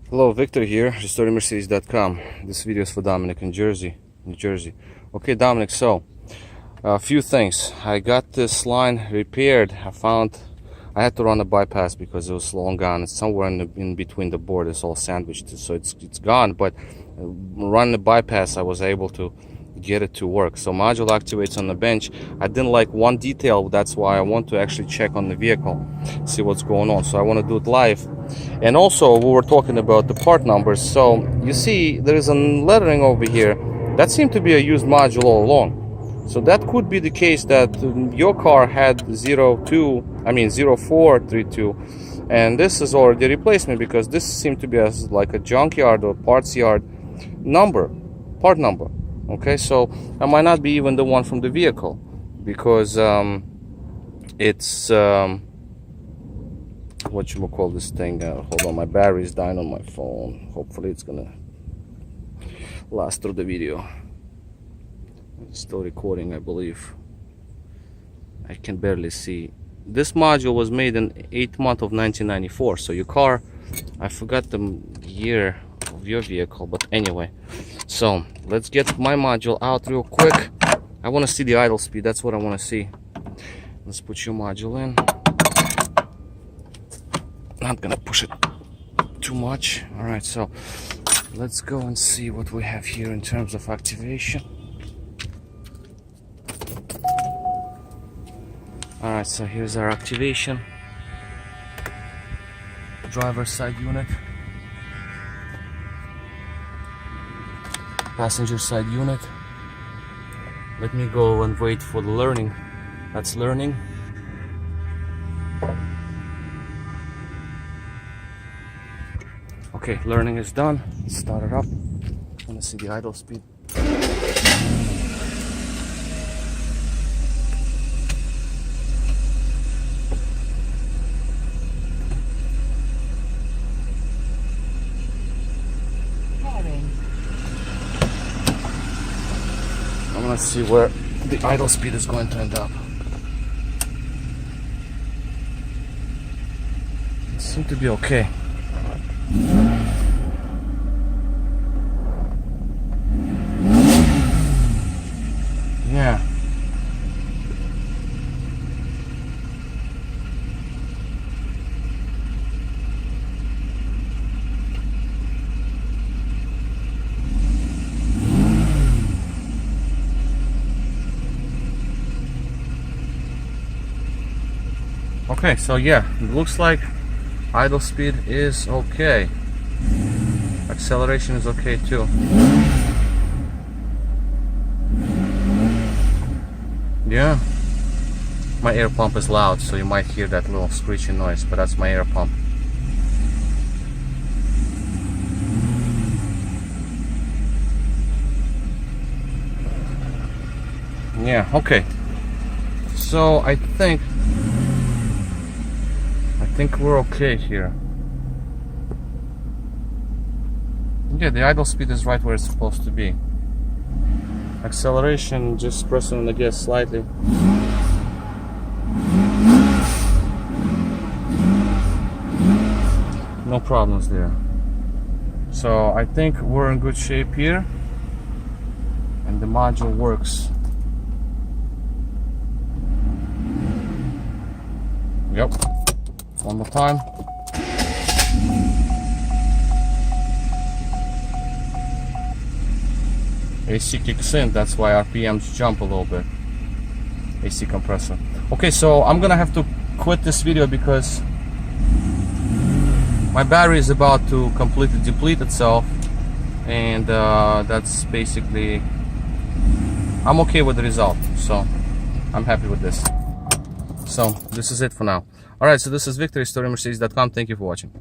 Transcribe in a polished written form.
Hello, Victor here, RestoringMercedes.com. This video is for Dominic in New Jersey. Okay, Dominic, so a few things. I got this line repaired. I had to run a bypass because it was long gone. It's somewhere in between the board. It's all sandwiched, so it's gone. But running the bypass, I was able to get it to work. So module activates on the bench. I didn't like one detail. That's why I want to actually check on the vehicle, see what's going on. So I want to do it live. And also we were talking about the part numbers. So you see there is a lettering over here that seemed to be a used module all along. So that could be the case that your car had 0432, and this is already a replacement, because this seemed to be like a junkyard or parts yard part number. Okay, so that might not be even the one from the vehicle, because it's what you call this thing. Hold on, my battery's dying on my phone. Hopefully it's gonna last through the video. It's still recording, I believe. I can barely see. This module was made in 8th month of 1994. So your car, I forgot the year of your vehicle, but anyway. So let's get my module out real quick. I want to see the idle speed. That's what I want to see. Let's put your module in. Not gonna push it too much. All right, so let's go and see what we have here in terms of activation. All right, so here's our activation. Driver's side unit, passenger side unit. Let me go and wait for the learning. That's learning. Okay, learning is done. Let's start it up. I want to see the idle speed. I'm gonna see where the idle speed is going to end up. It seems to be okay. Yeah. Okay, so yeah, it looks like idle speed is okay. Acceleration is okay too. Yeah. My air pump is loud, so you might hear that little screeching noise, but that's my air pump. Yeah, okay. So I think we're okay here. Yeah, the idle speed is right where it's supposed to be. Acceleration, just pressing on the gas slightly. No problems there. So I think we're in good shape here, and the module works. Yep. One more time. AC kicks in, that's why RPMs jump a little bit. AC compressor. Okay, so I'm gonna have to quit this video because my battery is about to completely deplete itself, and that's basically, I'm okay with the result, so I'm happy with this. So this is it for now. Alright, so this is Victor, RestoringMercedes.com. Thank you for watching.